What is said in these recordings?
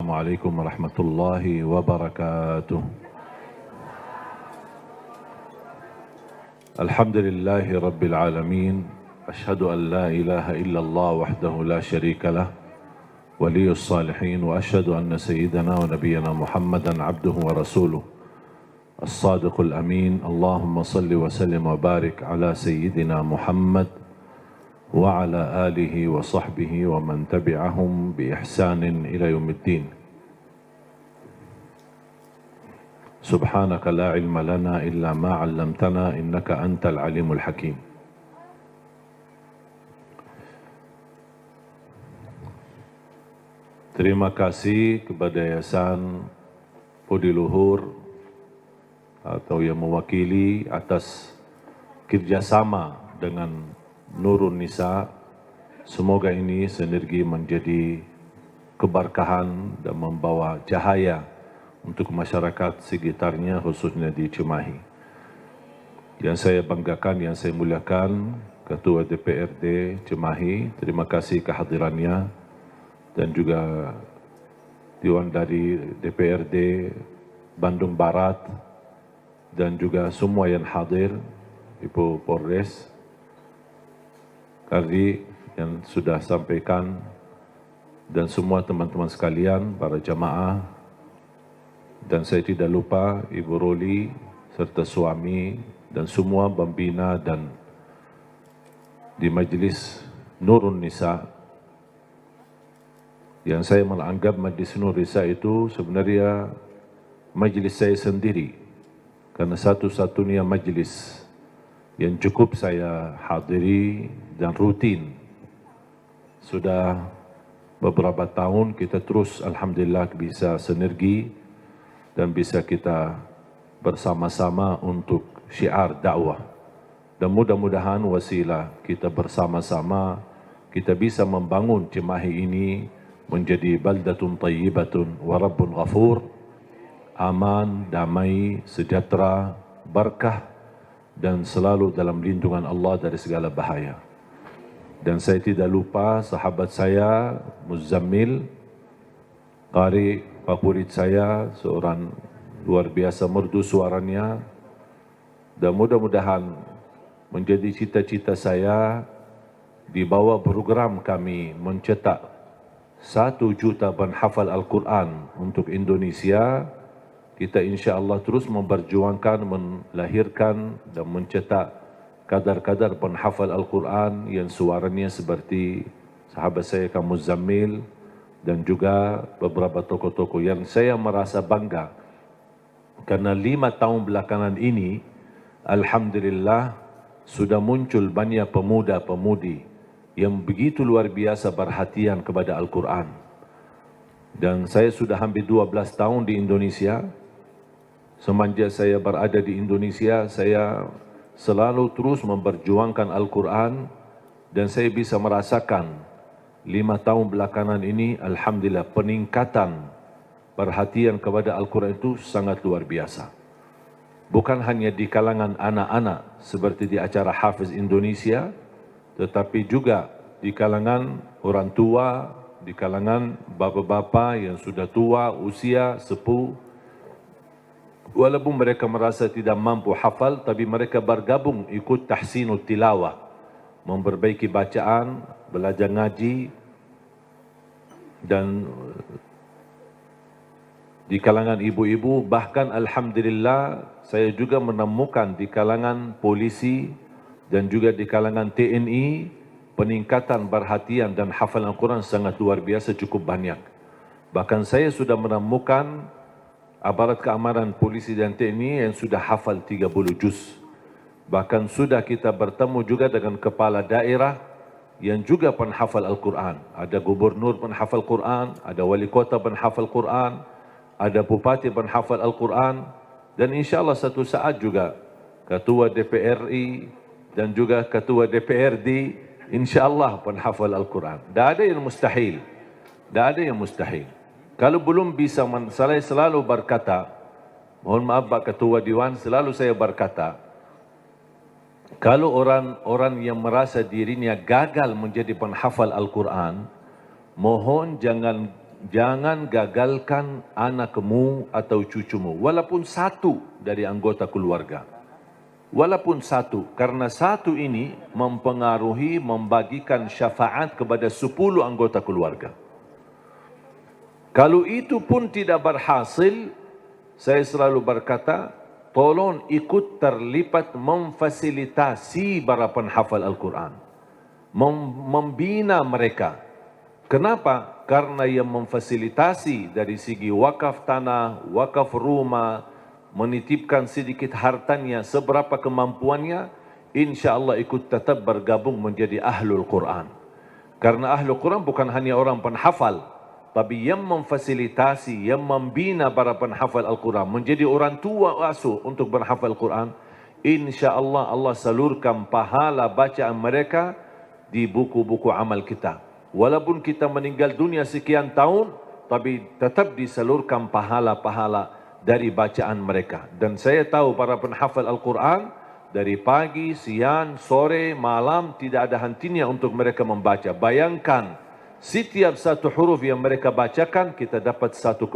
Assalamualaikum warahmatullahi wabarakatuh. Alhamdulillahi rabbil alamin. Ashhadu an la ilaha illallah wahdahu la sharika lah, waliyus salihin, wa ashhadu anna sayyidana wa nabiyyana Muhammadan abduhu wa rasuluh as-sadiqul amin. Allahumma salli wa sallim wa barik ala sayyidina Muhammad wa ala alihi wa sahbihi wa man tabi'ahum bi ihsanin ila yaumiddin. Subhanaka la ilma lana illa ma 'allamtana innaka antal alimul hakim. Terima kasih kepada Yayasan Budi Luhur atau yang mewakili atas kerjasama dengan Nurun Nisa. Semoga ini sinergi menjadi keberkahan dan membawa cahaya untuk masyarakat sekitarnya, khususnya di Cimahi. Yang saya banggakan, yang saya muliakan, Ketua DPRD Cimahi, terima kasih kehadirannya, dan juga Dewan dari DPRD Bandung Barat, dan juga semua yang hadir, Ibu Polres, Kardi yang sudah sampaikan, dan semua teman-teman sekalian, para jamaah, dan saya tidak lupa Ibu Roli serta suami dan semua pembina dan di Majlis Nurun Nisa. Yang saya menganggap Majlis Nurun Nisa itu sebenarnya majlis saya sendiri, karena satu-satunya majlis yang cukup saya hadiri dan rutin. Sudah beberapa tahun kita terus alhamdulillah bisa sinergi dan bisa kita bersama-sama untuk syiar dakwah. Dan mudah-mudahan wasilah kita bersama-sama kita bisa membangun Cimahi ini menjadi baldatun tayyibatun wa rabbun ghafur, aman, damai, sejahtera, berkah, dan selalu dalam lindungan Allah dari segala bahaya. Dan saya tidak lupa sahabat saya Muzammil, qari favorit saya, seorang luar biasa merdu suaranya, dan mudah-mudahan menjadi cita-cita saya di bawah program kami mencetak 1 juta penghafal Al-Quran untuk Indonesia. Kita insya Allah terus memperjuangkan, melahirkan dan mencetak kadar-kadar penghafal Al-Quran yang suaranya seperti sahabat saya Kang Muzammil dan juga beberapa tokoh-tokoh yang saya merasa bangga. Karena 5 tahun belakangan ini, alhamdulillah sudah muncul banyak pemuda-pemudi yang begitu luar biasa perhatian kepada Al-Quran. Dan saya sudah hampir 12 tahun di Indonesia. Semenjak saya berada di Indonesia, saya selalu terus memperjuangkan Al-Quran, dan saya bisa merasakan 5 tahun belakangan ini, alhamdulillah, peningkatan perhatian kepada Al-Quran itu sangat luar biasa. Bukan hanya di kalangan anak-anak seperti di acara Hafiz Indonesia, tetapi juga di kalangan orang tua, di kalangan bapa-bapa yang sudah tua, usia, sepuh. Walaupun mereka merasa tidak mampu hafal, tapi mereka bergabung ikut tahsinut tilawah, memperbaiki bacaan, belajar ngaji. Dan di kalangan ibu-ibu, bahkan alhamdulillah saya juga menemukan di kalangan polisi dan juga di kalangan TNI peningkatan perhatian dan hafalan Al-Quran sangat luar biasa, cukup banyak. Bahkan saya sudah menemukan aparat keamanan polisi dan TNI yang sudah hafal 30 juz. Bahkan sudah kita bertemu juga dengan kepala daerah yang juga penghafal Al-Quran. Ada gubernur penghafal Quran, ada wali kota penghafal Quran, ada bupati penghafal Al-Quran, dan insya Allah satu saat juga ketua DPRI dan juga ketua DPRD insya Allah penghafal Al-Quran. Tidak ada yang mustahil. Tidak ada yang mustahil. Kalau belum bisa, saya selalu berkata, mohon maaf Pak Ketua Dewan, selalu saya berkata, kalau orang-orang yang merasa dirinya gagal menjadi penghafal Al-Quran, mohon jangan jangan gagalkan anakmu atau cucumu, walaupun satu dari anggota keluarga. Walaupun satu, karena satu ini mempengaruhi membagikan syafaat kepada 10 anggota keluarga. Kalau itu pun tidak berhasil, saya selalu berkata, tolong ikut terlibat memfasilitasi para penghafal Al-Quran. Membina mereka. Kenapa? Karena yang memfasilitasi dari segi wakaf tanah, wakaf rumah, menitipkan sedikit hartanya, seberapa kemampuannya, insya-Allah ikut tetap bergabung menjadi ahlul Quran. Karena ahlul Quran bukan hanya orang penghafal, tapi yang memfasilitasi, yang membina para penghafal Al-Quran, menjadi orang tua asuh untuk berhafal Quran, insya-Allah Allah salurkan pahala bacaan mereka di buku-buku amal kita. Walaupun kita meninggal dunia sekian tahun, tapi tetap disalurkan pahala-pahala dari bacaan mereka. Dan saya tahu para penghafal Al-Quran, dari pagi, siang, sore, malam, tidak ada hentinya untuk mereka membaca. Bayangkan, setiap satu huruf yang mereka bacakan, kita dapat 10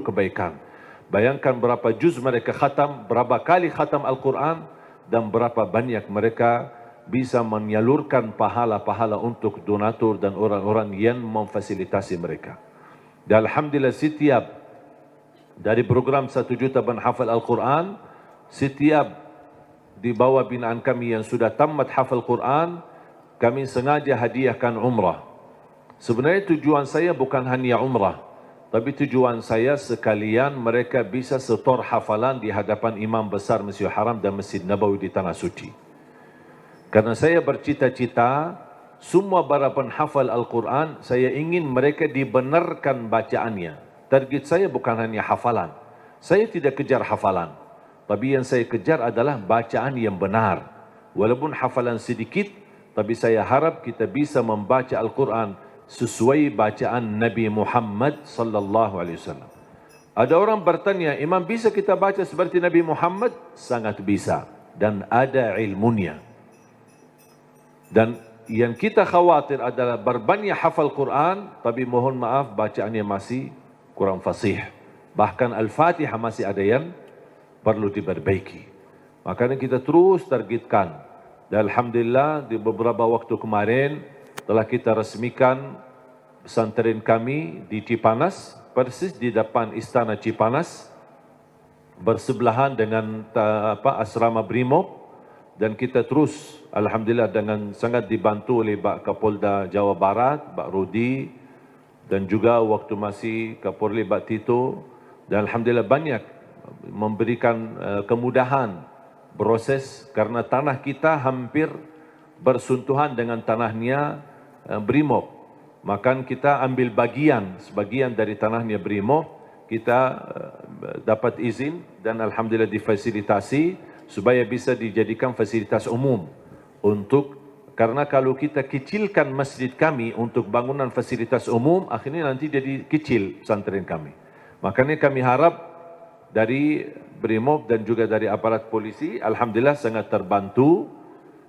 kebaikan. Bayangkan berapa juz mereka khatam, berapa kali khatam Al-Quran, dan berapa banyak mereka bisa menyalurkan pahala-pahala untuk donatur dan orang-orang yang memfasilitasi mereka. Dan Alhamdulillah setiap dari program 1 juta penghafal Al-Quran, setiap di bawah binaan kami yang sudah tamat hafal Quran, kami sengaja hadiahkan umrah. Sebenarnya tujuan saya bukan hanya umrah, tapi tujuan saya sekalian mereka bisa setor hafalan di hadapan imam besar Masjidil Haram dan Masjid Nabawi di Tanah Suci. Karena saya bercita-cita, semua para penghafal Al-Quran, saya ingin mereka dibenarkan bacaannya. Target saya bukan hanya hafalan. Saya tidak kejar hafalan. Tapi yang saya kejar adalah bacaan yang benar. Walaupun hafalan sedikit, tapi saya harap kita bisa membaca Al-Quran sesuai bacaan Nabi Muhammad sallallahu alaihi wasallam. Ada orang bertanya, Imam, bisa kita baca seperti Nabi Muhammad? Sangat bisa. Dan ada ilmunya. Dan yang kita khawatir adalah berbanyak hafal Quran, tapi mohon maaf bacaannya masih kurang fasih. Bahkan Al-Fatihah masih ada yang perlu diperbaiki. Makanya kita terus targetkan. Dan Alhamdulillah di beberapa waktu kemarin telah kita resmikan pesantren kami di Cipanas, persis di depan Istana Cipanas, bersebelahan dengan asrama Brimob. Dan kita terus, Alhamdulillah dengan sangat dibantu oleh Pak Kapolda Jawa Barat, Pak Rudi, dan juga waktu masih Kapolri Pak Tito, dan Alhamdulillah banyak memberikan kemudahan proses, karena tanah kita hampir bersentuhan dengan tanahnya Brimob. Maka kita ambil sebagian dari tanahnya Brimob, kita dapat izin dan Alhamdulillah difasilitasi supaya bisa dijadikan fasilitas umum karena kalau kita kecilkan masjid kami untuk bangunan fasilitas umum, akhirnya nanti jadi kecil pesantren kami. Makanya kami harap dari Brimob dan juga dari aparat polisi, Alhamdulillah sangat terbantu.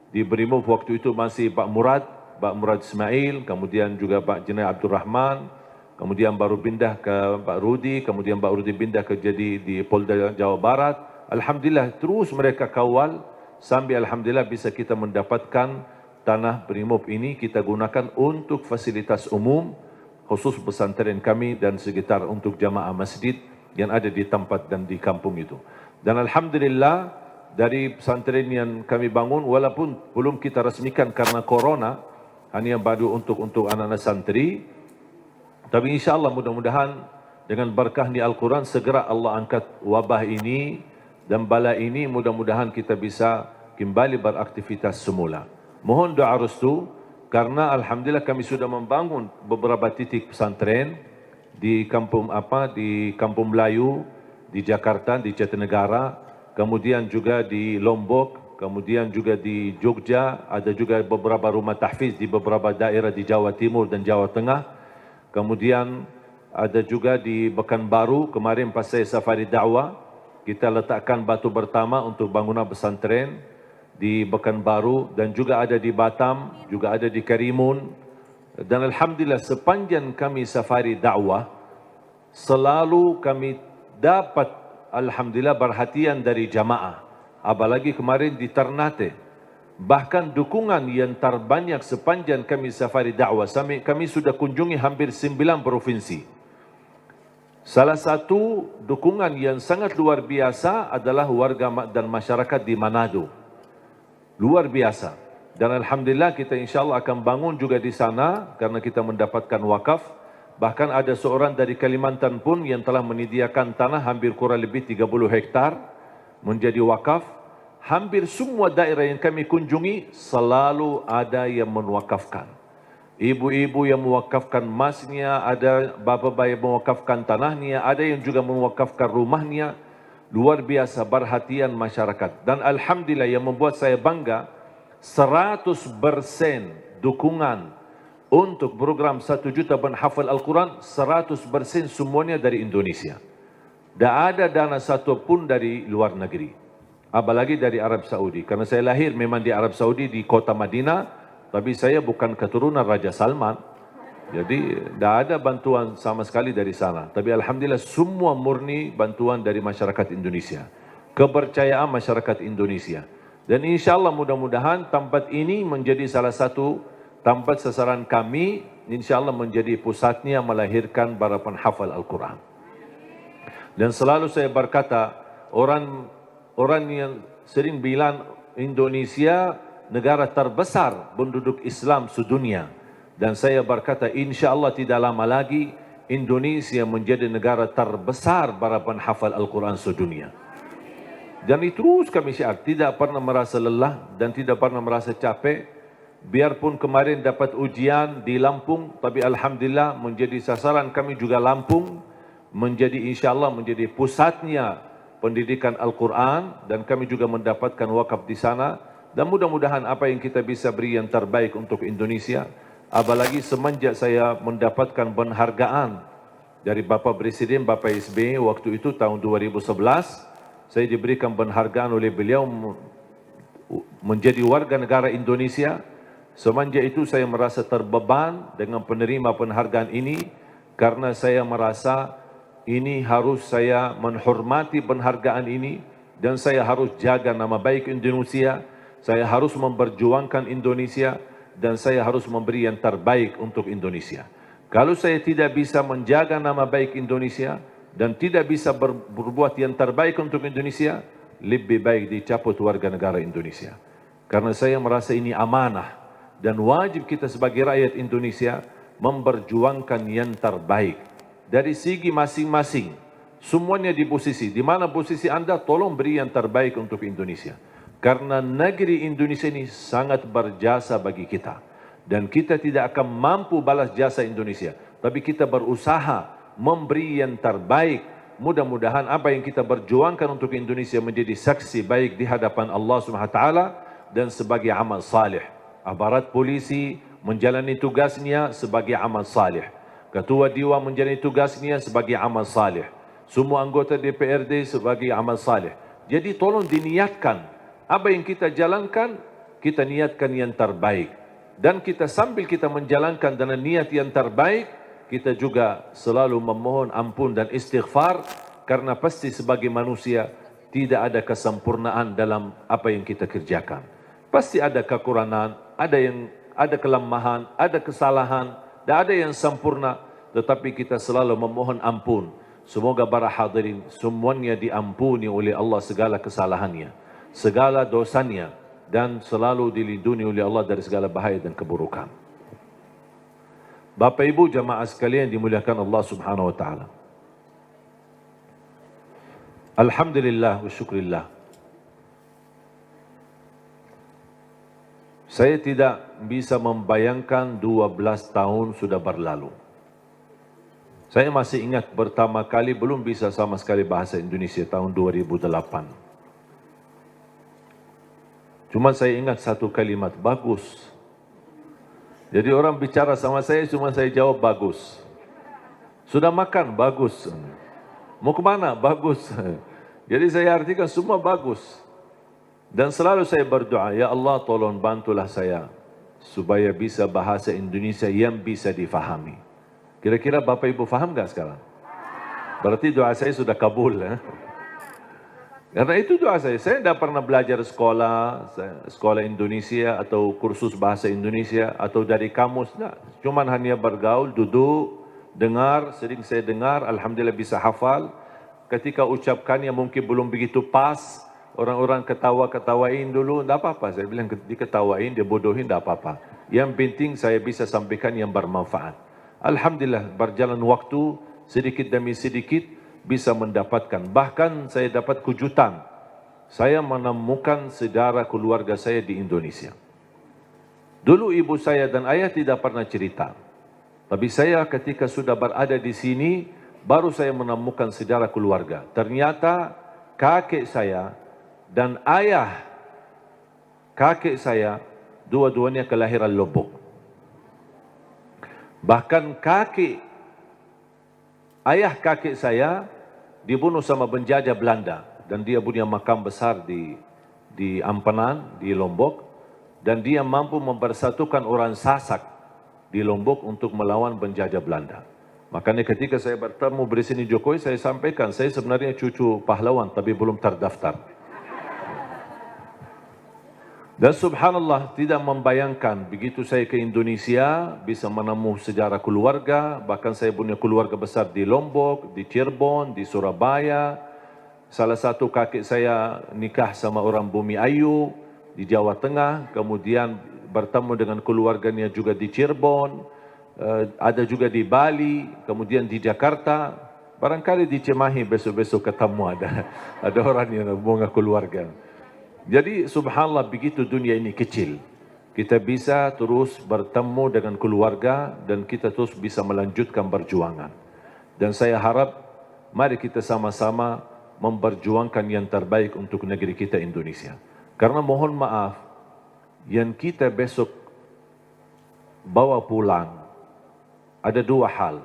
Di Brimob waktu itu masih Pak Murad Ismail, kemudian juga Pak Jenay Abdul Rahman, kemudian baru pindah ke Pak Rudi, kemudian Pak Rudi pindah ke jadi di Polda Jawa Barat. Alhamdulillah terus mereka kawal sampai Alhamdulillah bisa kita mendapatkan tanah Brimob ini kita gunakan untuk fasilitas umum khusus pesantren kami dan sekitar untuk jamaah masjid yang ada di tempat dan di kampung itu. Dan Alhamdulillah dari pesantren yang kami bangun walaupun belum kita resmikan karena corona, hanya baru untuk anak-anak santri, tapi insyaAllah mudah-mudahan dengan berkah di Al-Quran segera Allah angkat wabah ini dan bala ini, mudah-mudahan kita bisa kembali beraktivitas semula. Mohon doa restu, karena Alhamdulillah kami sudah membangun beberapa titik pesantren di kampung Melayu, di Jakarta, di Jatinegara, kemudian juga di Lombok, kemudian juga di Jogja, ada juga beberapa rumah tahfiz di beberapa daerah di Jawa Timur dan Jawa Tengah, kemudian ada juga di Pekanbaru, kemarin pas saya safari dakwah, kita letakkan batu pertama untuk bangunan pesantren di Pekanbaru dan juga ada di Batam, juga ada di Karimun, Dan Alhamdulillah sepanjang kami safari dakwah, selalu kami dapat Alhamdulillah perhatian dari jamaah. Apalagi kemarin di Ternate. Bahkan dukungan yang terbanyak sepanjang kami safari dakwah. Kami sudah kunjungi hampir 9 provinsi. Salah satu dukungan yang sangat luar biasa adalah warga dan masyarakat di Manado. Luar biasa. Dan Alhamdulillah kita insyaAllah akan bangun juga di sana karena kita mendapatkan wakaf. Bahkan ada seorang dari Kalimantan pun yang telah menyediakan tanah hampir kurang lebih 30 hektar menjadi wakaf. Hampir semua daerah yang kami kunjungi selalu ada yang mewakafkan. Ibu-ibu yang mewakafkan emasnya, ada bapa-bapa yang mewakafkan tanahnya, ada yang juga mewakafkan rumahnya. Luar biasa perhatian masyarakat. Dan Alhamdulillah yang membuat saya bangga, 100% dukungan untuk program 1 juta penghafal Al-Quran, 100% semuanya dari Indonesia. Tak ada dana satu pun dari luar negeri. Apalagi dari Arab Saudi. Karena saya lahir memang di Arab Saudi, di kota Madinah. Tapi saya bukan keturunan Raja Salman. Jadi tak ada bantuan sama sekali dari sana. Tapi Alhamdulillah semua murni bantuan dari masyarakat Indonesia. Kepercayaan masyarakat Indonesia. Dan insyaAllah mudah-mudahan tempat ini menjadi salah satu tempat sasaran kami. InsyaAllah menjadi pusatnya melahirkan para penghafal Al-Quran. Dan selalu saya berkata, orang yang sering bilang Indonesia negara terbesar penduduk Islam sedunia. Dan saya berkata insyaAllah tidak lama lagi Indonesia menjadi negara terbesar para penghafal Al-Quran sedunia. Dan itu terus kami syiar, tidak pernah merasa lelah dan tidak pernah merasa capek. Biarpun kemarin dapat ujian di Lampung, tapi Alhamdulillah menjadi sasaran kami juga Lampung. Menjadi insyaAllah menjadi pusatnya pendidikan Al-Quran dan kami juga mendapatkan wakaf di sana. Dan mudah-mudahan apa yang kita bisa beri yang terbaik untuk Indonesia. Apalagi semenjak saya mendapatkan penghargaan dari Bapak Presiden, Bapak SBY waktu itu tahun 2011. Saya diberikan penghargaan oleh beliau menjadi warga negara Indonesia. Semenjak itu saya merasa terbeban dengan penerima penghargaan ini. Karena saya merasa ini harus saya menghormati penghargaan ini. Dan saya harus jaga nama baik Indonesia. Saya harus memperjuangkan Indonesia. Dan saya harus memberi yang terbaik untuk Indonesia. Kalau saya tidak bisa menjaga nama baik Indonesia dan tidak bisa berbuat yang terbaik untuk Indonesia, lebih baik dicabut warga negara Indonesia. Karena saya merasa ini amanah dan wajib kita sebagai rakyat Indonesia memperjuangkan yang terbaik dari segi masing-masing. Semuanya di posisi, di mana posisi Anda, tolong beri yang terbaik untuk Indonesia. Karena negeri Indonesia ini sangat berjasa bagi kita. Dan kita tidak akan mampu balas jasa Indonesia. Tapi kita berusaha memberi yang terbaik. Mudah-mudahan apa yang kita berjuangkan untuk Indonesia menjadi saksi baik di hadapan Allah SWT dan sebagai amal salih. Aparat polisi menjalani tugasnya sebagai amal salih. Ketua Dewan menjalani tugasnya sebagai amal salih. Semua anggota DPRD sebagai amal salih. Jadi tolong diniatkan. Apa yang kita jalankan, kita niatkan yang terbaik. Dan kita sambil kita menjalankan dengan niat yang terbaik, kita juga selalu memohon ampun dan istighfar. Karena pasti sebagai manusia, tidak ada kesempurnaan dalam apa yang kita kerjakan. Pasti ada kekurangan, ada kelemahan, ada kesalahan, dan ada yang sempurna. Tetapi kita selalu memohon ampun. Semoga para hadirin semuanya diampuni oleh Allah segala kesalahannya, segala dosanya, dan selalu dilindungi oleh Allah dari segala bahaya dan keburukan. Bapak Ibu jamaah sekalian dimuliakan Allah Subhanahu wa taala. Alhamdulillah wa syukrillah. Saya tidak bisa membayangkan 12 tahun sudah berlalu. Saya masih ingat pertama kali belum bisa sama sekali bahasa Indonesia tahun 2008. Cuma saya ingat satu kalimat, bagus. Jadi orang bicara sama saya, cuma saya jawab bagus. Sudah makan? Bagus. Mau kemana? Bagus. Jadi saya artikan semua bagus. Dan selalu saya berdoa, ya Allah tolong bantulah saya supaya bisa bahasa Indonesia yang bisa difahami. Kira-kira Bapak Ibu faham nggak sekarang? Berarti doa saya sudah kabul. Karena itu doa saya. Saya tidak pernah belajar sekolah Indonesia atau kursus bahasa Indonesia atau dari kamus. Nah, cuman hanya bergaul, duduk, dengar, sering saya dengar, alhamdulillah bisa hafal. Ketika ucapkannya mungkin belum begitu pas, orang-orang ketawain dulu, tidak apa-apa. Saya bilang diketawain, dia bodohin, tidak apa-apa. Yang penting saya bisa sampaikan yang bermanfaat. Alhamdulillah berjalan waktu sedikit demi sedikit bisa mendapatkan. Bahkan saya dapat kejutan. Saya menemukan saudara keluarga saya di Indonesia. Dulu ibu saya dan ayah tidak pernah cerita. Tapi saya ketika sudah berada di sini, baru saya menemukan saudara keluarga. Ternyata kakek saya dan ayah kakek saya, dua-duanya kelahiran Lombok. Bahkan ayah kakek saya dibunuh sama penjajah Belanda dan dia punya makam besar di Ampenan, di Lombok, dan dia mampu mempersatukan orang Sasak di Lombok untuk melawan penjajah Belanda. Makanya ketika saya bertemu Presiden Jokowi, saya sampaikan saya sebenarnya cucu pahlawan tapi belum terdaftar. Dan subhanallah tidak membayangkan begitu saya ke Indonesia bisa menemukan sejarah keluarga, bahkan saya punya keluarga besar di Lombok, di Cirebon, di Surabaya. Salah satu kakek saya nikah sama orang Bumi Ayu di Jawa Tengah, kemudian bertemu dengan keluarganya juga di Cirebon, ada juga di Bali, kemudian di Jakarta. Barangkali di Cimahi besok-besok ketemu ada orang yang bunga keluarga. Jadi subhanallah begitu dunia ini kecil. Kita bisa terus bertemu dengan keluarga dan kita terus bisa melanjutkan perjuangan. Dan saya harap mari kita sama-sama memperjuangkan yang terbaik untuk negeri kita Indonesia. Karena mohon maaf, yang kita besok bawa pulang ada dua hal.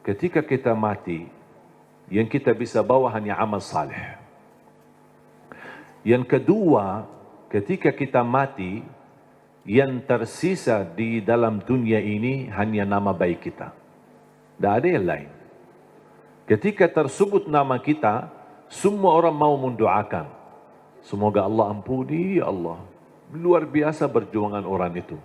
Ketika kita mati, yang kita bisa bawa hanya amal saleh. Yang kedua, ketika kita mati, yang tersisa di dalam dunia ini hanya nama baik kita. Tidak ada yang lain. Ketika tersebut nama kita, semua orang mau mendoakan. Semoga Allah ampuni, ya Allah. Luar biasa perjuangan orang itu.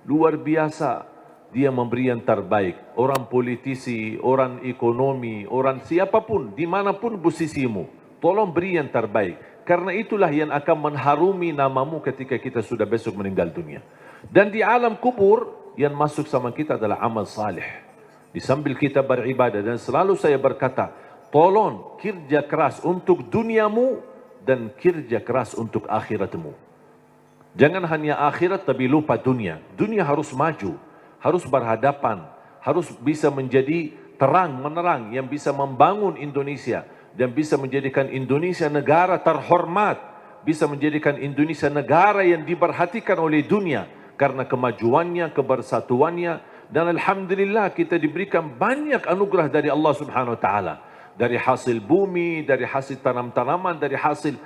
Luar biasa dia memberi yang terbaik. Orang politisi, orang ekonomi, orang siapapun, dimanapun posisimu. Tolong beri yang terbaik. Karena itulah yang akan mengharumi namamu ketika kita sudah besok meninggal dunia. Dan di alam kubur, yang masuk sama kita adalah amal salih. Di sambil kita beribadah. Dan selalu saya berkata, tolong kerja keras untuk duniamu dan kerja keras untuk akhiratmu. Jangan hanya akhirat tapi lupa dunia. Dunia harus maju, harus berhadapan, harus bisa menjadi terang menerang yang bisa membangun Indonesia. Dan bisa menjadikan Indonesia negara terhormat, bisa menjadikan Indonesia negara yang diperhatikan oleh dunia karena kemajuannya, kebersatuannya, dan alhamdulillah kita diberikan banyak anugerah dari Allah Subhanahu wa taala, dari hasil bumi, dari hasil tanam-tanaman, dari hasil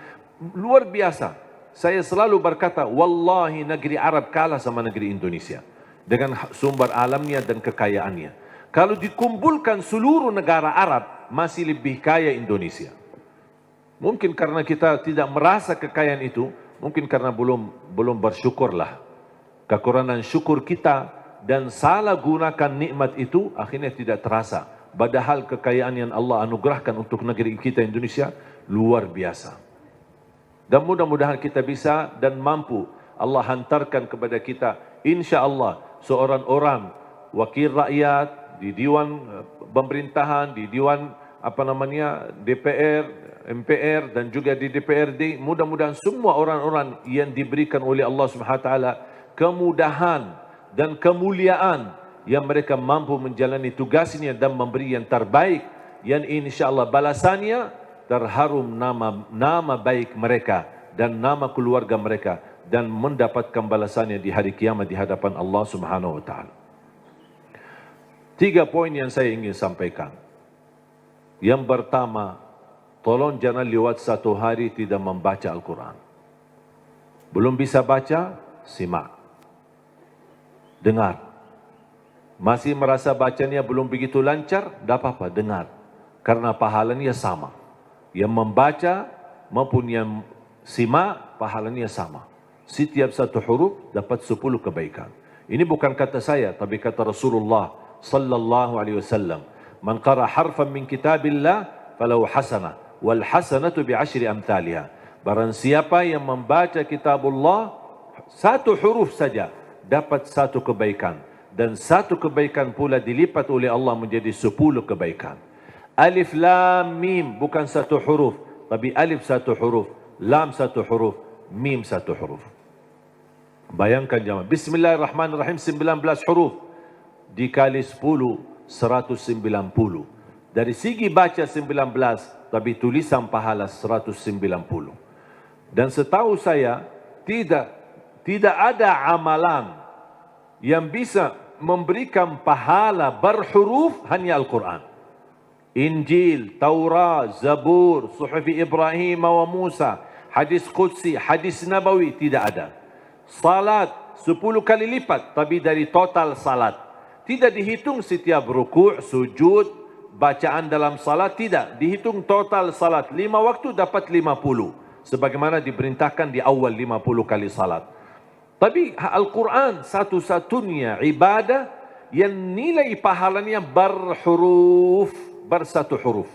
luar biasa. Saya selalu berkata, wallahi negeri Arab kalah sama negeri Indonesia dengan sumber alamnya dan kekayaannya. Kalau dikumpulkan seluruh negara Arab, masih lebih kaya Indonesia. Mungkin karena kita tidak merasa kekayaan itu, mungkin karena belum bersyukurlah. Kekurangan syukur kita dan salah gunakan nikmat itu akhirnya tidak terasa. Padahal kekayaan yang Allah anugerahkan untuk negeri kita Indonesia luar biasa. Dan mudah-mudahan kita bisa dan mampu Allah hantarkan kepada kita, insya Allah, seorang orang wakil rakyat di Dewan Pemerintahan, di Dewan DPR, MPR dan juga di DPRD. Mudah-mudahan semua orang-orang yang diberikan oleh Allah Subhanahu wa taala kemudahan dan kemuliaan yang mereka mampu menjalani tugasnya dan memberi yang terbaik, yang insyaallah balasannya terharum nama baik mereka dan nama keluarga mereka dan mendapatkan balasannya di hari kiamat di hadapan Allah Subhanahu wa taala. 3 poin yang saya ingin sampaikan. Yang pertama, tolong jangan lewat satu hari tidak membaca Al-Quran. Belum bisa baca, simak. dengar. Masih merasa bacanya belum begitu lancar, tak apa-apa, dengar. Karena pahalanya sama. Yang membaca maupun yang simak, pahalanya sama. Setiap satu huruf dapat 10 kebaikan. Ini bukan kata saya, tapi kata Rasulullah sallallahu alaihi wasallam. Man qara harfan min kitabillah falahu hasanah wal hasanatu bi 10 amthaliha. Barang siapa yang membaca kitabullah satu huruf saja dapat satu kebaikan, dan satu kebaikan pula dilipat oleh Allah menjadi 10 kebaikan. Alif lam mim bukan satu huruf, tapi alif satu huruf, lam satu huruf, mim satu huruf. Bayangkan jemaah, bismillahirrahmanirrahim 19 huruf dikali 10 190. Dari segi baca 19, tapi tulisan pahala 190. Dan setahu saya tidak ada amalan yang bisa memberikan pahala berhuruf hanya Al-Quran. Injil, Taurat, Zabur, Suhuf Ibrahim wa Musa, hadis Qudsi, hadis Nabawi, tidak ada. Salat 10 kali lipat, tapi dari total salat. Tidak dihitung setiap rukuk, sujud, bacaan dalam salat, tidak. Dihitung total salat. 5 waktu dapat 50. Sebagaimana diperintahkan di awal 50 kali salat. Tapi Al-Quran satu-satunya ibadah yang nilai pahalanya berhuruf, bersatu huruf.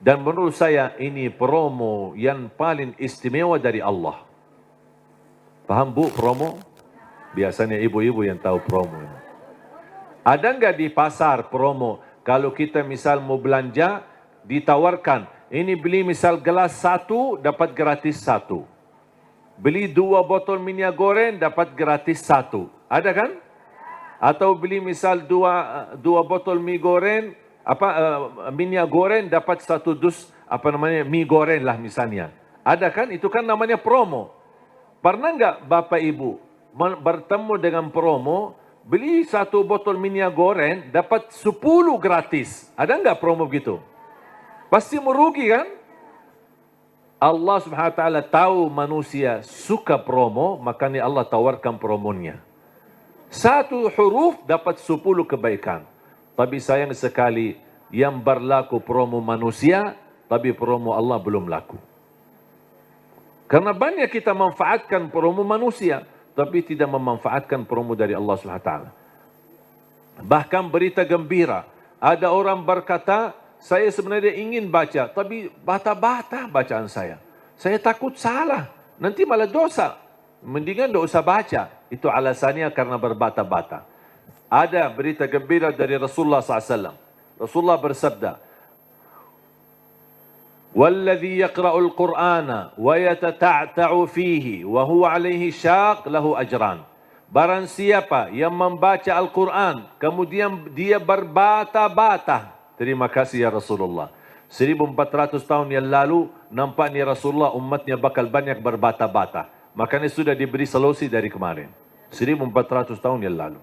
Dan menurut saya ini promo yang paling istimewa dari Allah. Paham Bu promo? Biasanya ibu-ibu yang tahu promo. Ada enggak di pasar promo? Kalau kita misal mau belanja, ditawarkan, ini beli misal gelas 1, dapat gratis 1. Beli 2 botol minyak goreng, dapat gratis 1. Ada kan? Atau beli misal 2 botol mie goreng, minyak goreng, dapat 1 dus, mie goreng lah misalnya. Ada kan? Itu kan namanya promo. Pernah enggak Bapak Ibu bertemu dengan promo, beli 1 botol minyak goreng, dapat 10 gratis. Ada enggak promo begitu? Pasti merugi kan? Allah Subhanahu wa taala tahu manusia suka promo, makanya Allah tawarkan promonya. 1 huruf dapat 10 kebaikan. Tapi sayang sekali yang berlaku promo manusia, tapi promo Allah belum laku. Karena banyak kita manfaatkan promo manusia, tapi tidak memanfaatkan promo dari Allah Subhanahu wa taala. Bahkan berita gembira, ada orang berkata, saya sebenarnya ingin baca, tapi bata-bata bacaan saya. Saya takut salah, nanti malah dosa. Mendingan tidak usah baca. Itu alasannya karena berbata-bata. Ada berita gembira dari Rasulullah SAW. Rasulullah bersabda, "Walladhi yaqra'ul Qur'ana wa yatata'ta'u fihi wa huwa 'alaihi syaq lahu ajran." Barang siapa yang membaca Al-Quran, kemudian dia berbata-bata. Terima kasih ya Rasulullah. 1400 tahun yang lalu, nampaknya Rasulullah umatnya bakal banyak berbata-bata. Makanya sudah diberi solusi dari kemarin. 1400 tahun yang lalu.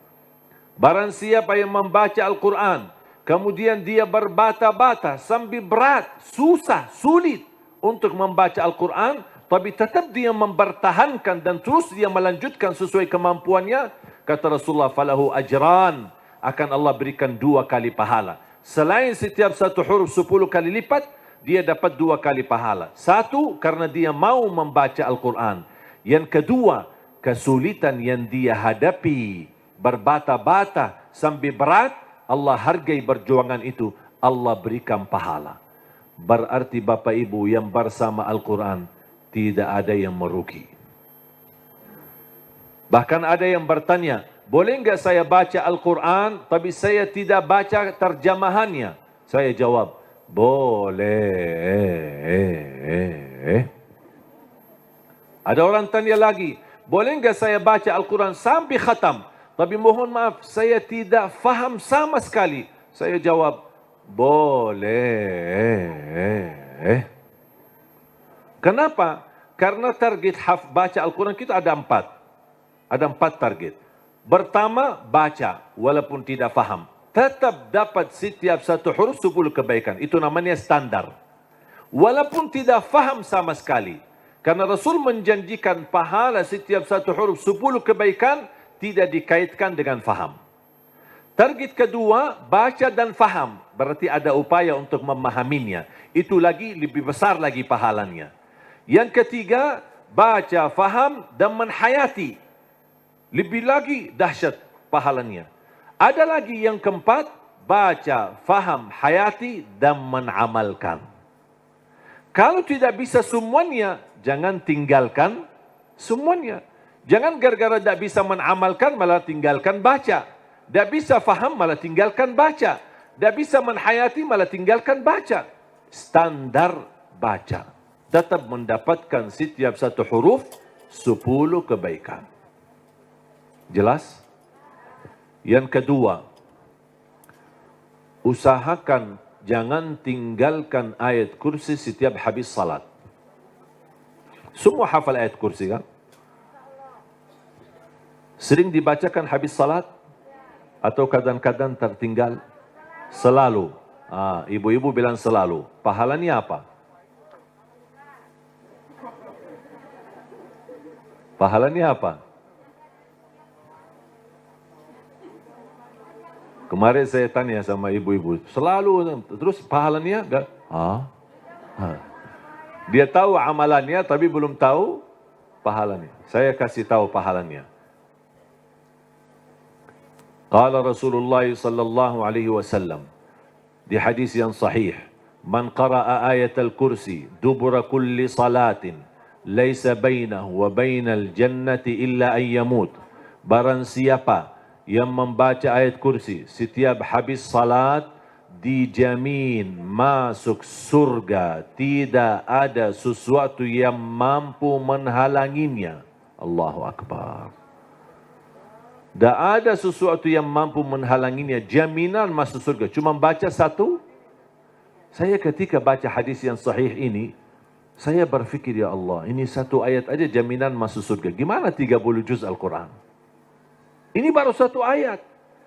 Barang siapa yang membaca Al-Quran, kemudian dia berbata-bata sambil berat, susah, sulit untuk membaca Al-Quran, tapi tetap dia mempertahankan dan terus dia melanjutkan sesuai kemampuannya, kata Rasulullah, falahu ajran, akan Allah berikan 2 kali pahala. Selain setiap satu huruf 10 kali lipat, dia dapat 2 kali pahala. 1, karena dia mau membaca Al-Quran. Yang kedua, kesulitan yang dia hadapi, berbata-bata sambil berat, Allah hargai perjuangan itu, Allah berikan pahala. Berarti Bapak Ibu yang bersama Al-Quran, tidak ada yang merugi. Bahkan ada yang bertanya, boleh enggak saya baca Al-Quran, tapi saya tidak baca terjemahannya? Saya jawab, boleh. Ada orang tanya lagi, boleh enggak saya baca Al-Quran sampai khatam, tapi mohon maaf, saya tidak faham sama sekali? Saya jawab, boleh. Kenapa? Karena target baca Al-Quran kita ada 4. Ada 4 target. Pertama, baca walaupun tidak faham. Tetap dapat setiap satu huruf 10 kebaikan. Itu namanya standar. Walaupun tidak faham sama sekali. Karena Rasul menjanjikan pahala setiap satu huruf 10 kebaikan, tidak dikaitkan dengan faham. Target kedua, baca dan faham. Berarti ada upaya untuk memahaminya. Itu lagi lebih besar lagi pahalanya. Yang ketiga, baca, faham dan menhayati. Lebih lagi dahsyat pahalanya. Ada lagi yang keempat, baca, faham, hayati dan menamalkan. Kalau tidak bisa semuanya, jangan tinggalkan semuanya. Jangan gara-gara tidak bisa menamalkan malah tinggalkan baca. Tidak bisa faham malah tinggalkan baca. Tidak bisa menhayati malah tinggalkan baca. Standar baca. Tetap mendapatkan setiap satu huruf 10 kebaikan. Jelas? Yang kedua, usahakan jangan tinggalkan ayat kursi setiap habis salat. Semua hafal ayat kursi kan? Sering dibacakan habis salat? Atau kadang-kadang tertinggal? Selalu. Ibu-ibu bilang selalu. Pahalanya apa? Pahalanya apa? Kemarin saya tanya sama ibu-ibu. Selalu. Terus pahalanya? Enggak. Dia tahu amalannya tapi belum tahu pahalanya. Saya kasih tahu pahalanya. Qala Rasulullah sallallahu alaihi wasallam di hadis yang sahih, man qara'a ayatal kursi dubura kulli salatin laisa bainahu wa bainal jannati illa an yamut. Barang siapa yang membaca ayat kursi setiap habis salat, dijamin masuk surga, tidak ada sesuatu yang mampu menghalanginya. Allahu Akbar. Tak ada sesuatu yang mampu menghalanginya, jaminan masuk surga. Cuma baca satu. Saya ketika baca hadis yang sahih ini, saya berfikir, ya Allah, ini satu ayat aja jaminan masuk surga. Gimana 30 juz Al-Quran? Ini baru satu ayat.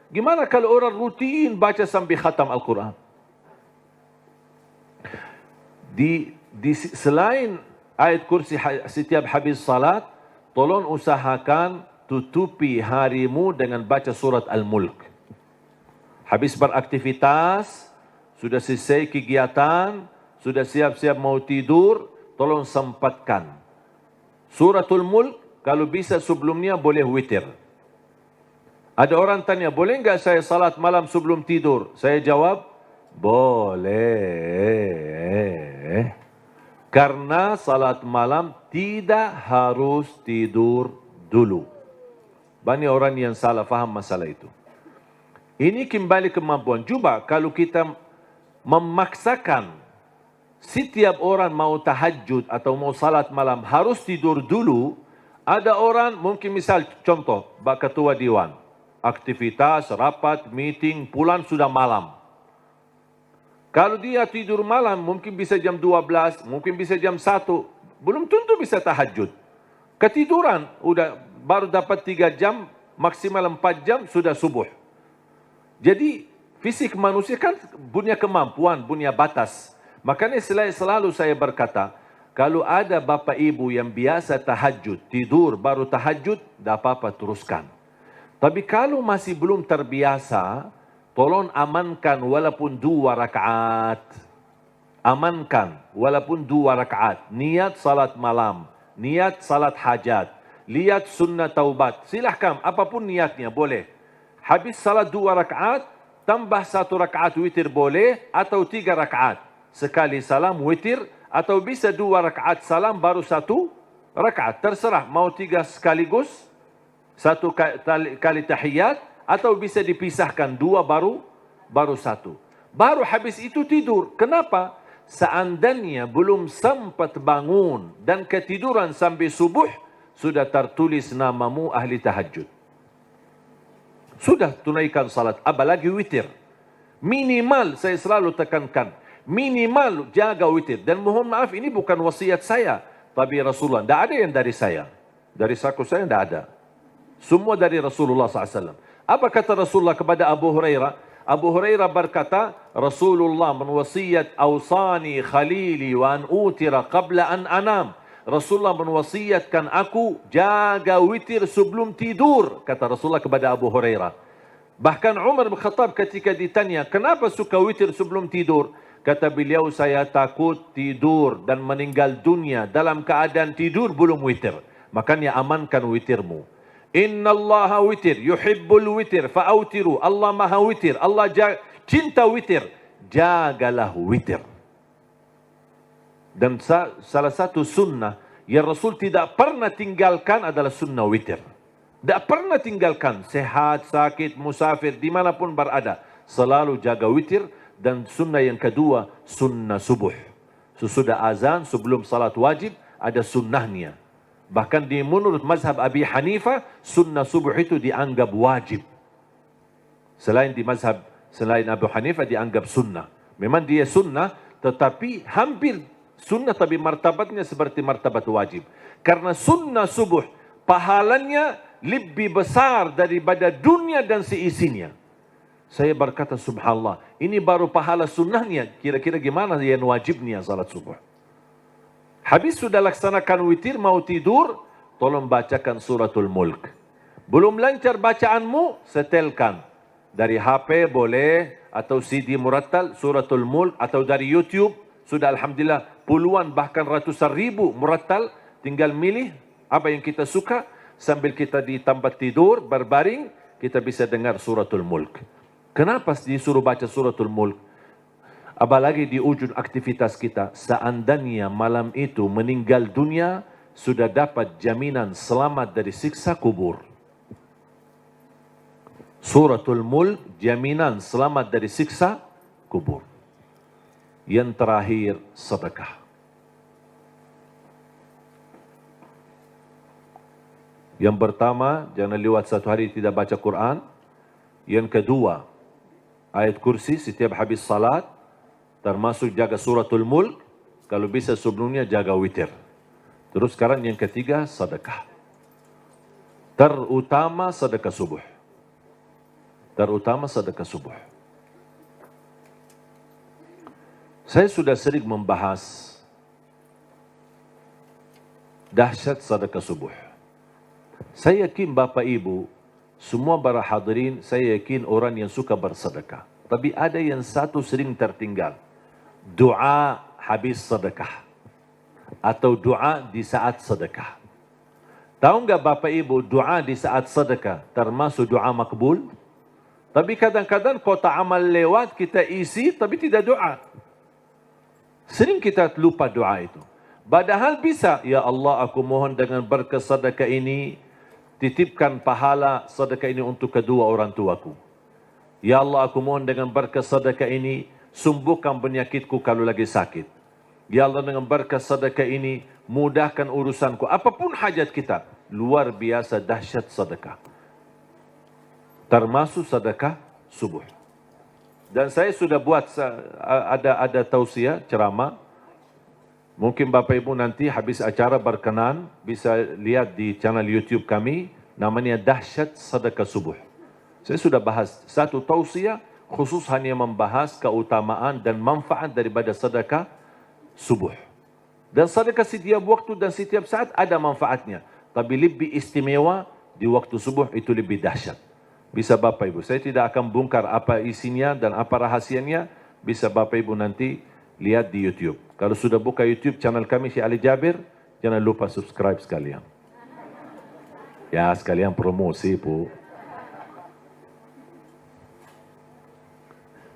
Gimana kalau orang rutin baca sampai khatam Al-Quran? Selain ayat kursi setiap habis salat, tolong usahakan tutupi harimu dengan baca surat Al-Mulk. Habis beraktivitas, sudah selesai kegiatan, sudah siap-siap mau tidur, tolong sempatkan. Suratul Mulk, kalau bisa sebelumnya boleh witir. Ada orang tanya, boleh enggak saya salat malam sebelum tidur? Saya jawab, boleh. Karena salat malam tidak harus tidur dulu. Banyak orang yang salah faham masalah itu. Ini kembali kemampuan. Cuba kalau kita memaksakan setiap orang mau tahajud atau mau salat malam harus tidur dulu. Ada orang mungkin misal contoh, Pak Ketua Dewan. Aktivitas, rapat, meeting, pulang sudah malam. Kalau dia tidur malam mungkin bisa jam 12, mungkin bisa jam 1. Belum tentu bisa tahajud. Ketiduran, udah baru dapat 3 jam, maksimal 4 jam, sudah subuh. Jadi, fisik manusia kan punya kemampuan, punya batas. Makanya selalu saya berkata, kalau ada bapa ibu yang biasa tahajud, tidur baru tahajud, tak apa-apa teruskan. Tapi kalau masih belum terbiasa, tolong amankan walaupun 2 rakaat. Amankan walaupun 2 rakaat. Niat salat malam, niat salat hajat. Lihat sunnah taubat. Silahkan, apapun niatnya, boleh. Habis salat 2 rakaat, tambah 1 rakaat witir boleh, atau 3 rakaat. Sekali salam witir, atau bisa 2 rakaat salam baru 1 rakaat. Terserah, mau 3 sekaligus, 1 kali tahiyat, atau bisa dipisahkan 2 baru 1. Baru habis itu tidur. Kenapa? Seandainya belum sempat bangun dan ketiduran sampai subuh, sudah tertulis namamu ahli tahajud. Sudah tunaikan salat, apalagi witir. Minimal, saya selalu tekankan, minimal jaga witir. Dan mohon maaf, ini bukan wasiat saya, tapi Rasulullah. Tidak ada yang dari saya. Dari saku saya tidak ada. Semua dari Rasulullah SAW. Apa kata Rasulullah kepada Abu Hurairah? Abu Hurairah berkata, Rasulullah menwasiat, awsani khalili wa an utira qabla an anam. Rasulullah mewasiatkan aku jaga witir sebelum tidur, kata Rasulullah kepada Abu Hurairah. Bahkan Umar bin Khattab ketika ditanya, kenapa suka witir sebelum tidur? Kata beliau, saya takut tidur dan meninggal dunia dalam keadaan tidur belum witir. Makanya amankan witirmu. Inna Allaha witir, yuhibbul witir, fa'autiru. Allah maha witir, Allah cinta witir. Jagalah witir. Dan salah satu sunnah yang Rasul tidak pernah tinggalkan adalah sunnah witir. Tak pernah tinggalkan, sehat, sakit, musafir, dimanapun berada. Selalu jaga witir. Dan sunnah yang kedua, sunnah subuh. Sesudah azan, sebelum salat wajib, ada sunnahnya. Bahkan di menurut mazhab Abi Hanifah, sunnah subuh itu dianggap wajib. Selain Abu Hanifah dianggap sunnah. Memang dia sunnah, tetapi hampir sunnah, tapi martabatnya seperti martabat wajib. Karena sunnah subuh, pahalanya lebih besar daripada dunia dan seisinya. Saya berkata, subhanallah, ini baru pahala sunnahnya. Kira-kira gimana yang wajibnya salat subuh? Habis sudah laksanakan witir, mau tidur, tolong bacakan suratul mulk. Belum lancar bacaanmu, setelkan. Dari HP boleh, atau CD murattal, suratul mulk, atau dari YouTube. Sudah alhamdulillah puluhan bahkan ratusan ribu murattal. Tinggal milih apa yang kita suka. Sambil kita di tempat tidur, berbaring, kita bisa dengar suratul mulk. Kenapa disuruh baca suratul mulk? Apalagi di ujung aktivitas kita, seandainya malam itu meninggal dunia, sudah dapat jaminan selamat dari siksa kubur. Suratul mulk, jaminan selamat dari siksa kubur. Yang terakhir, sedekah. Yang pertama, jangan lewat satu hari tidak baca Quran. Yang kedua, ayat kursi setiap habis salat, termasuk jaga suratul mulk, kalau bisa sebelumnya jaga witir. Terus sekarang yang ketiga, sedekah. Terutama sedekah subuh. Terutama sedekah subuh. Saya sudah sering membahas dahsyat sedekah subuh. Saya yakin Bapak Ibu, semua para hadirin, saya yakin orang yang suka bersedekah. Tapi ada yang satu sering tertinggal. Doa habis sedekah. Atau doa di saat sedekah. Tahu enggak Bapak Ibu, doa di saat sedekah termasuk doa makbul? Tapi kadang-kadang kotak amal lewat, kita isi tapi tidak doa. Sering kita lupa doa itu. Padahal bisa, ya Allah aku mohon dengan berkat sedekah ini, titipkan pahala sedekah ini untuk kedua orang tuaku. Ya Allah aku mohon dengan berkat sedekah ini, sembuhkan penyakitku kalau lagi sakit. Ya Allah dengan berkat sedekah ini, mudahkan urusanku. Apapun hajat kita, luar biasa dahsyat sedekah. Termasuk sedekah subuh. Dan saya sudah buat ada tausiah, ceramah. Mungkin Bapak Ibu nanti habis acara berkenan, bisa lihat di channel YouTube kami, namanya Dahsyat Sedekah Subuh. Saya sudah bahas satu tausiah, khusus hanya membahas keutamaan dan manfaat daripada sedekah subuh. Dan sedekah setiap waktu dan setiap saat ada manfaatnya. Tapi lebih istimewa di waktu subuh, itu lebih dahsyat. Bisa Bapak Ibu, saya tidak akan bongkar apa isinya dan apa rahasianya. Bisa Bapak Ibu nanti lihat di YouTube. Kalau sudah buka YouTube channel kami Syekh Ali Jabir, jangan lupa subscribe sekalian. Ya, sekalian promosi, Bu.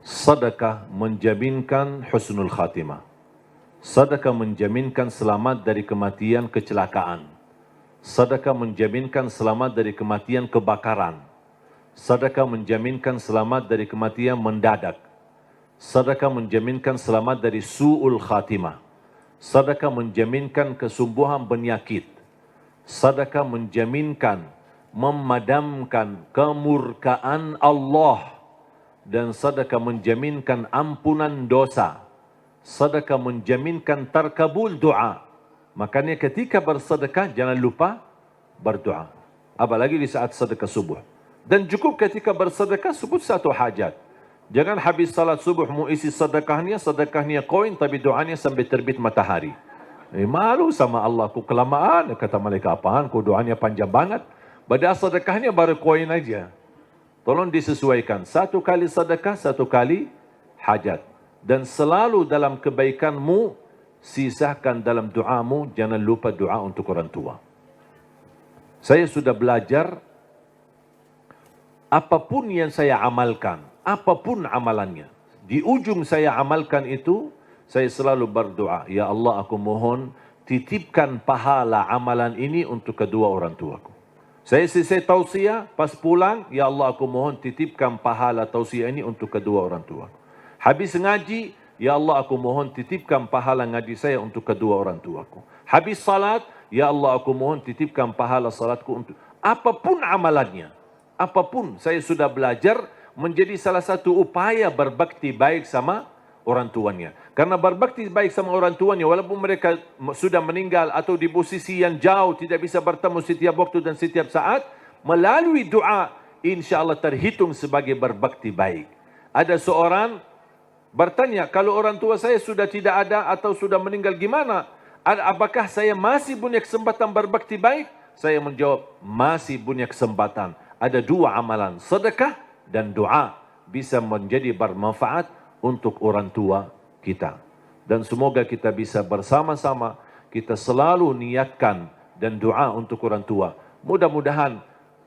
Sedekah menjaminkan husnul khatimah. Sedekah menjaminkan selamat dari kematian kecelakaan. Sedekah menjaminkan selamat dari kematian kebakaran. Sedekah menjaminkan selamat dari kematian mendadak. Sedekah menjaminkan selamat dari su'ul khatimah. Sedekah menjaminkan kesembuhan penyakit. Sedekah menjaminkan memadamkan kemurkaan Allah. Dan sedekah menjaminkan ampunan dosa. Sedekah menjaminkan terkabul doa. Makanya ketika bersedekah jangan lupa berdoa. Apalagi di saat sedekah subuh. Dan cukup ketika bersedekah sebut satu hajat. Jangan habis salat subuh mau isi sedekahnya koin tapi doanya sampai terbit matahari. Malu sama Allah, ku kelamaan. Kata malaikat, apaan? Ku doanya panjang banget. Badal sedekahnya baru koin aja. Tolong disesuaikan. 1 kali sedekah, 1 kali hajat. Dan selalu dalam kebaikanmu, sisakan dalam doamu, jangan lupa doa untuk orang tua. Saya sudah belajar, apapun yang saya amalkan, apapun amalannya, di ujung saya amalkan itu, saya selalu berdoa, ya Allah, aku mohon titipkan pahala amalan ini untuk kedua orang tuaku. Saya selesai tausiah, pas pulang, ya Allah, aku mohon titipkan pahala tausiah ini untuk kedua orang tuaku. Habis ngaji, ya Allah, aku mohon titipkan pahala ngaji saya untuk kedua orang tuaku. Habis salat, ya Allah, aku mohon titipkan pahala salatku untuk... Apapun amalannya, apapun, saya sudah belajar menjadi salah satu upaya berbakti baik sama orang tuanya. Karena berbakti baik sama orang tuanya, walaupun mereka sudah meninggal atau di posisi yang jauh, tidak bisa bertemu setiap waktu dan setiap saat, melalui doa, insya Allah terhitung sebagai berbakti baik. Ada seorang bertanya, kalau orang tua saya sudah tidak ada atau sudah meninggal, gimana? Apakah saya masih punya kesempatan berbakti baik? Saya menjawab, masih punya kesempatan. Ada 2 amalan, sedekah dan doa, bisa menjadi bermanfaat untuk orang tua kita. Dan semoga kita bisa bersama-sama, kita selalu niatkan dan doa untuk orang tua. Mudah-mudahan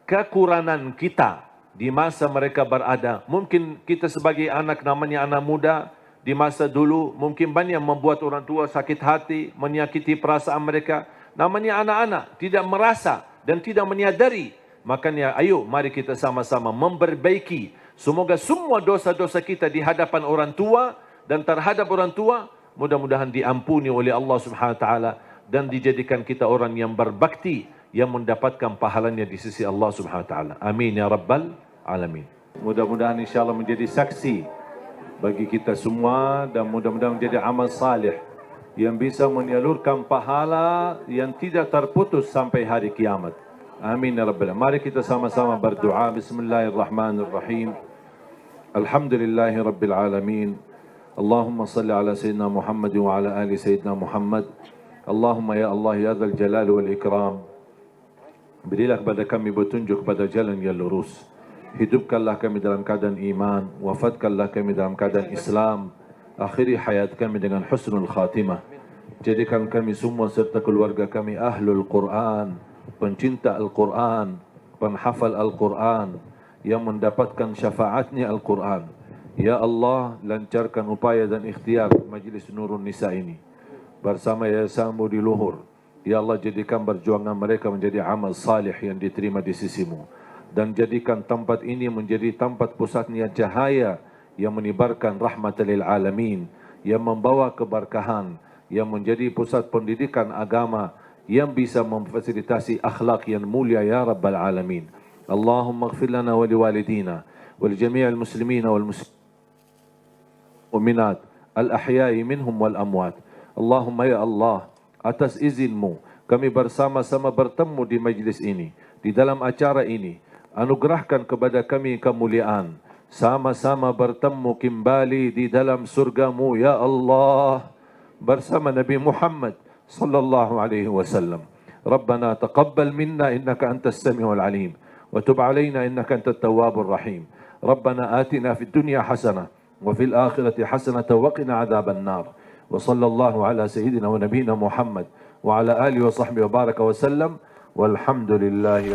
kekurangan kita di masa mereka berada, mungkin kita sebagai anak, namanya anak muda, di masa dulu mungkin banyak membuat orang tua sakit hati, menyakiti perasaan mereka. Namanya anak-anak, tidak merasa dan tidak menyadari. Makanya ayo mari kita sama-sama memperbaiki. Semoga semua dosa-dosa kita di hadapan orang tua dan terhadap orang tua mudah-mudahan diampuni oleh Allah Subhanahu wa taala dan dijadikan kita orang yang berbakti yang mendapatkan pahalanya di sisi Allah Subhanahu wa taala. Amin ya rabbal alamin. Mudah-mudahan insyaallah menjadi saksi bagi kita semua dan mudah-mudahan menjadi amal salih yang bisa menyalurkan pahala yang tidak terputus sampai hari kiamat. Amin ya rabbal alamin. Mari kita sama-sama berdoa. Bismillahirrahmanirrahim. Alhamdulillahi rabbil alamin. Allahumma salli ala sayyidina Muhammad wa ala ali sayyidina Muhammad. Allahumma ya Allah ya dzal jalal wal ikram. Berilah kepada kami petunjuk kepada jalan yang lurus. Hidupkanlah kami dalam keadaan iman. Wafatkanlah kami dalam keadaan Islam. Akhiri hayat kami dengan husnul khatimah. Jadikan kami semua serta keluarga kami ahlul Quran, pencinta Al-Quran, penghafal Al-Quran, yang mendapatkan syafaatnya Al-Quran. Ya Allah, lancarkan upaya dan ikhtiar Majlis Nurun Nisa ini bersama Yayasan Budi Luhur. Ya Allah, jadikan perjuangan mereka menjadi amal salih yang diterima di sisimu. Dan jadikan tempat ini menjadi tempat pusatnya cahaya yang menyebarkan rahmat lil alamin, yang membawa keberkahan, yang menjadi pusat pendidikan agama, yang bisa memfasilitasi akhlak yang mulia ya rabbal alamin. Allahumma ighfir lana wa liwalidina wa li jami'il muslimina wal mu'minat al-ahya'i minhum wal amwat. Allahumma ya Allah, atas izinmu kami bersama-sama bertemu di majlis ini, di dalam acara ini. Anugerahkan kepada kami kemuliaan, sama-sama bertemu kembali di dalam surgamu ya Allah bersama Nabi Muhammad sallallahu alaihi wasallam. Rabbana taqabbal minna innaka antas samiul alim wa tub alaina innaka antat tawwabur rahim. Rabbana atina fid dunya hasanah wa fil akhirati hasanah wa qina adzaban nar. Wa sallallahu ala sayyidina wa nabiyyina Muhammad wa ala alihi wa sahbihi wa baraka wa sallam. Walhamdulillah.